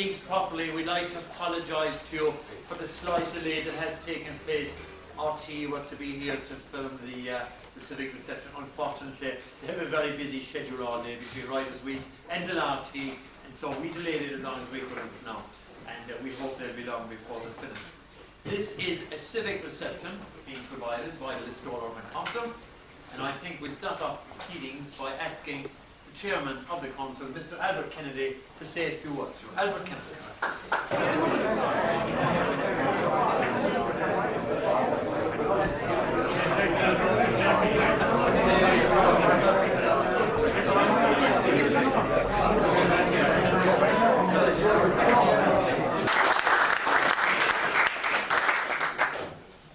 seats properly, we'd like to apologise to you for the slight delay that has taken place. RT were to be here to film the civic reception. Unfortunately, they have a very busy schedule all day between Writers' Week and the Lartigue, and so we delayed it as long as we could now. And we hope they'll be long before they're finished. This is a civic reception being provided by the Listowel Urban Council, and I think we'll start off proceedings by asking the Chairman of the Council, Mr. Albert Kennedy, to say a few words. Albert Kennedy.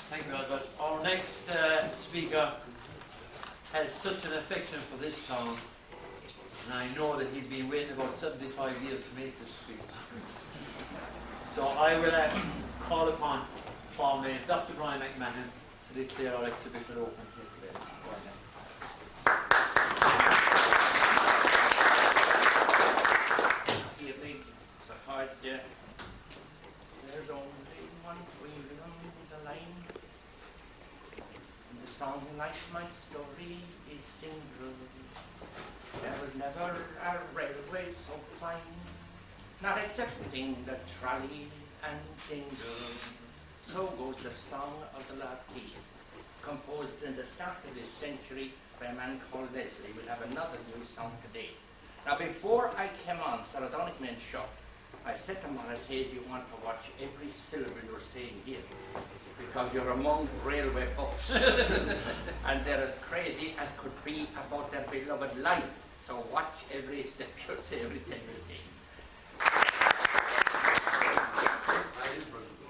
Thank you, Albert. Our next speaker has such an affection for this town, and I know that he's been waiting about 75 years to make this speech. So I will call upon formerly Dr. Brian McMahon to declare our exhibition open here today. See it needs so hard, yeah. There's only one wheel on the line, and the song like my story is single. There was never a railway so fine, not excepting the trolley and dingle. So goes the song of the Lartigue, composed in the start of this century by a man called Leslie. We'll have another new song today. Now, before I came on Sardonic Men Show, I said to Morris Hayes, you want to watch every syllable you're saying here, because you're among railway buffs, and they're as crazy as could be about their beloved line. So watch every step you say, every thing you say.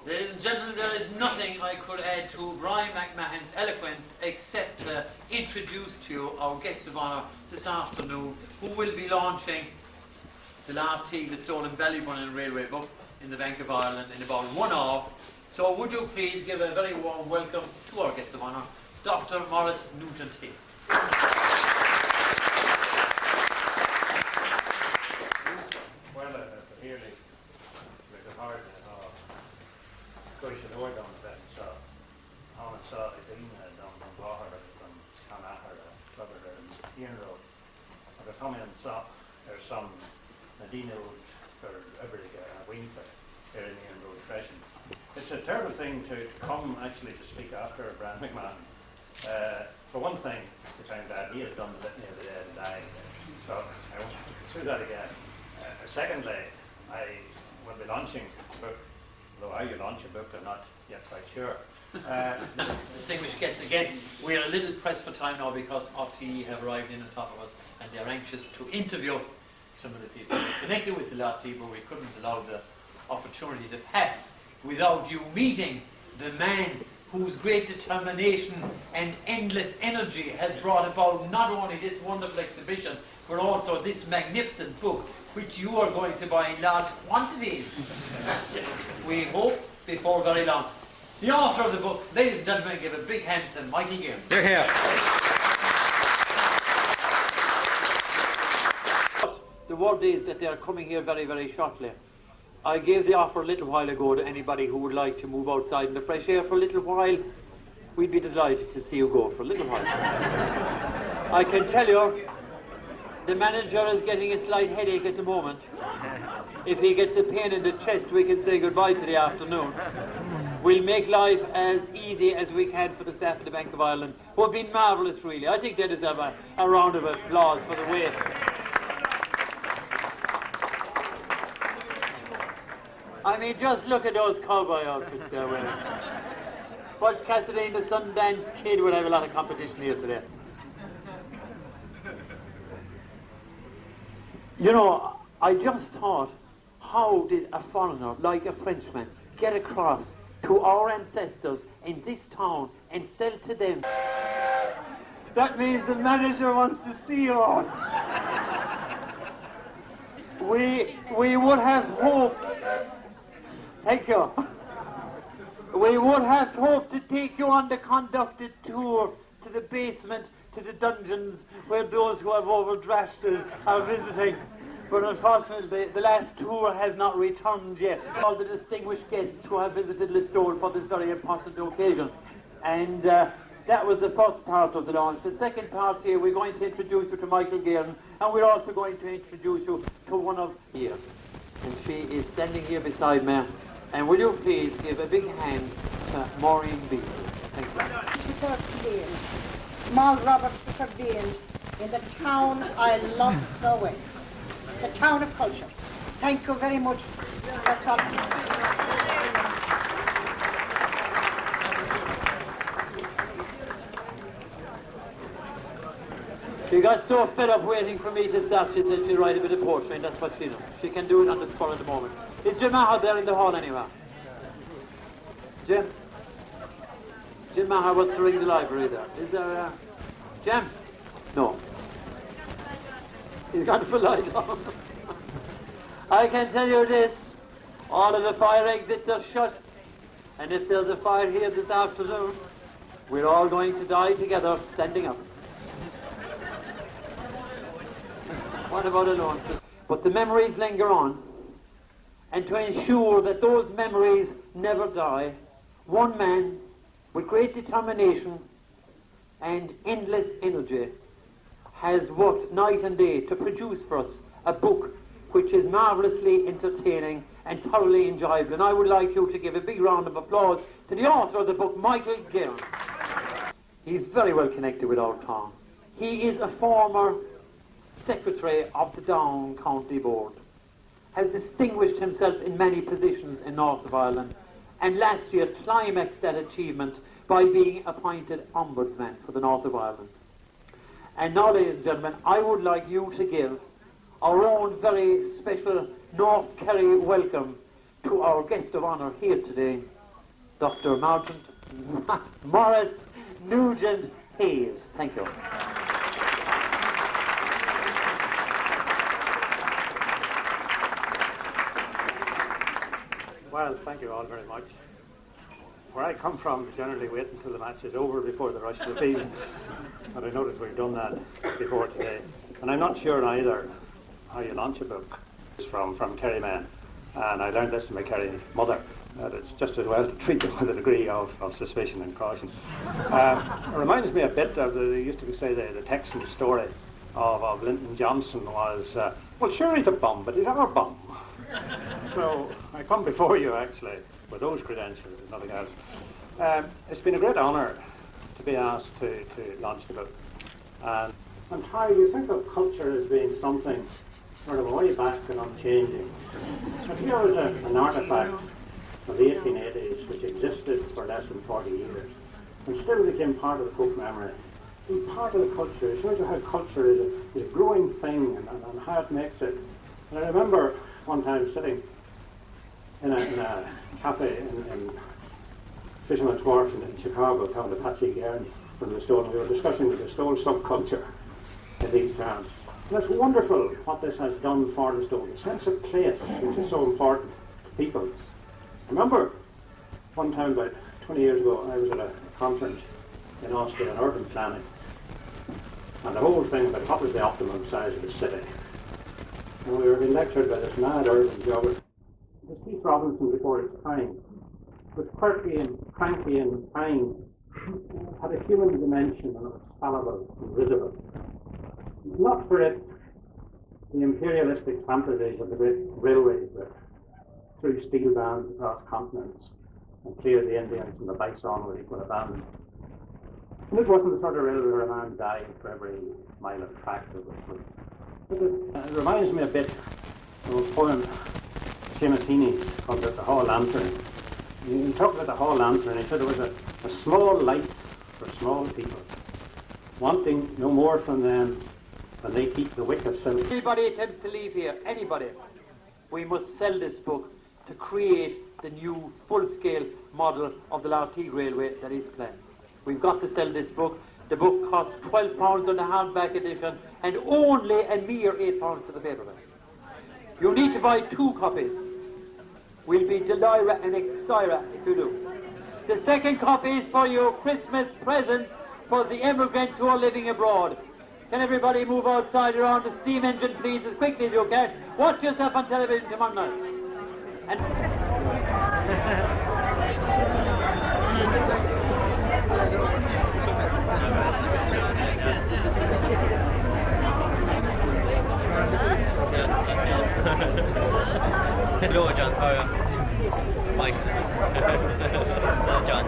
Ladies and gentlemen, there is nothing I could add to Brian McMahon's eloquence except to introduce to you our guest of honour this afternoon, who will be launching the Lartigue, Listowel and Ballybunion Railway book in the Bank of Ireland in about 1 hour. So would you please give a very warm welcome to our guest of honour, Dr. Maurice Nugent-Hicks. Come in, so there's some Nadine for every week here in the Ian Road Session. It's a terrible thing to come actually to speak after Brian McMahon. For one thing, which I'm glad he has done the litany of the dead and dying, so I won't do that again. Secondly, I will be launching a book, though how you launch a book I'm not yet quite sure. Distinguished guests, again, we are a little pressed for time now because RTE have arrived in on top of us and they're anxious to interview some of the people connected with the Lartigue, but we couldn't allow the opportunity to pass without you meeting the man whose great determination and endless energy has brought about not only this wonderful exhibition, but also this magnificent book, which you are going to buy in large quantities. We hope before very long. The author of the book, ladies and gentlemen, give a big hand to Michael Guerin. You're here. The word is that they are coming here very, very shortly. I gave the offer a little while ago to anybody who would like to move outside in the fresh air for a little while. We'd be delighted to see you go for a little while. I can tell you, the manager is getting a slight headache at the moment. If he gets a pain in the chest, we can say goodbye to the afternoon. We'll make life as easy as we can for the staff of the Bank of Ireland, who have been marvellous, really. I think they deserve a round of applause for the way. I mean, just look at those cowboy outfits they're wearing. Butch Cassidy, the Sundance Kid, would have a lot of competition here today. You know, I just thought, how did a foreigner like a Frenchman get across to our ancestors in this town and sell to them? That means the manager wants to see you all. We would have hoped. Thank you. We would have hoped to take you on the conducted tour to the basement, to the dungeons, where those who have overdrafted are visiting. but unfortunately the last tour has not returned yet. All the distinguished guests who have visited Listowel for this very important occasion. And that was the first part of the launch. The second part here, we're going to introduce you to Michael Guerin, and we're also going to introduce you to one of here. And she is standing here beside me. And will you please give a big hand to Maureen Beale. Thank you. Clifford Beans, Mal Roberts Clifford Beans, in the town I love so well, the town of culture. Thank you very much. That's all. She got so fed up waiting for me to start, she said she'd write a bit of poetry, and that's what she does. She can do it on the spot at the moment. Is Jim Maher there in the hall anyway? Jim? Jim Maher wants to ring the library there. Is there Jim? No. He's got the light on. I can tell you this, all of the fire exits are shut, and if there's a fire here this afternoon, we're all going to die together, standing up. What about alone? But the memories linger on, and to ensure that those memories never die, one man, with great determination and endless energy, has worked night and day to produce for us a book which is marvellously entertaining and thoroughly enjoyable. And I would like you to give a big round of applause to the author of the book, Michael Guerin. He's very well connected with our town. He is a former Secretary of the Down County Board, has distinguished himself in many positions in North of Ireland, and last year climaxed that achievement by being appointed Ombudsman for the North of Ireland. And now, ladies and gentlemen, I would like you to give our own very special North Kerry welcome to our guest of honour here today, Dr. Maurice Nugent Hayes. Thank you. Well, thank you all very much. Where I come from, we generally wait until the match is over before the rush to the field. But I notice we've done that before today. And I'm not sure either how you launch a book. It's from Kerryman. And I learned this from my Kerry mother, that it's just as well to treat them with a degree of suspicion and caution. It reminds me a bit of they used to say the Texan story of Lyndon Johnson was, well, sure he's a bum, but he's our bum. So I come before you actually with those credentials, if nothing else. It's been a great honour to be asked to launch the book. And how you think of culture as being something sort of way back and unchanging. So here is an artefact of the 1880s which existed for less than 40 years and still became part of the folk memory. And part of the culture, it shows you how culture is a growing thing and how it makes it. And I remember one time sitting in a cafe in Fisherman's Wharf in Chicago, talking to Patsy Guerin from Listowel, and we were discussing the Listowel subculture in these towns. And it's wonderful what this has done for Listowel, the sense of place, which is so important to people. I remember one time about 20 years ago, I was at a conference in Austria on urban planning, and the whole thing about what was the optimum size of the city. And we were being lectured by this mad urban geographer. It was Keith Robinson before his time. It was quirky and cranky and fine. It had a human dimension and it was fallible and visible. Not for it the imperialistic fantasies of the great railways that threw steel bands across continents and cleared the Indians and the bison with equal abandon. And it wasn't the sort of railway where a man died for every mile of track that was through. It reminds me a bit of a poem Seamus Heaney called The Hall Lantern. He talked about the Hall Lantern. He said it was a small light for small people, wanting no more from them than they keep the wick of silk. Anybody attempts to leave here, anybody, we must sell this book to create the new full-scale model of the Lartigue Railway that is planned. We've got to sell this book. The book costs £12 on the hardback edition and only a mere £8 for the paperback. You need to buy 2 copies. We'll be Delira and Exira if you do. The second copy is for your Christmas presents for the immigrants who are living abroad. Can everybody move outside around the steam engine, please, as quickly as you can? Watch yourself on television, come on now. Hello, John. How are you? Mike. So, John.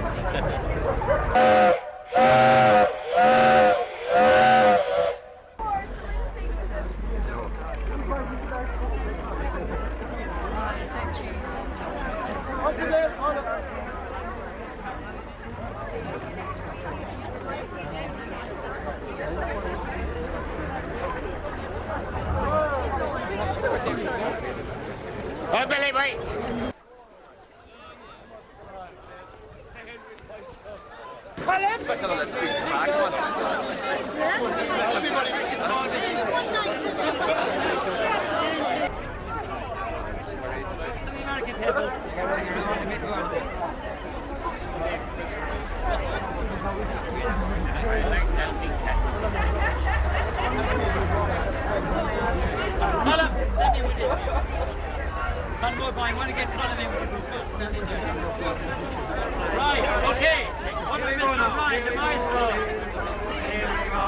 Hi, Billy, mate. Right, okay. What are we doing now? Right, the maestro. Here we go.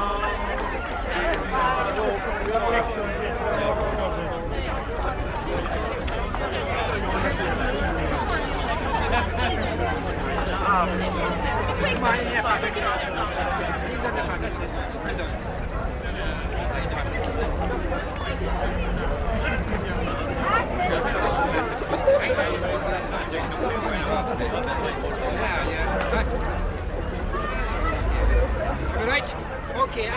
Right, okay.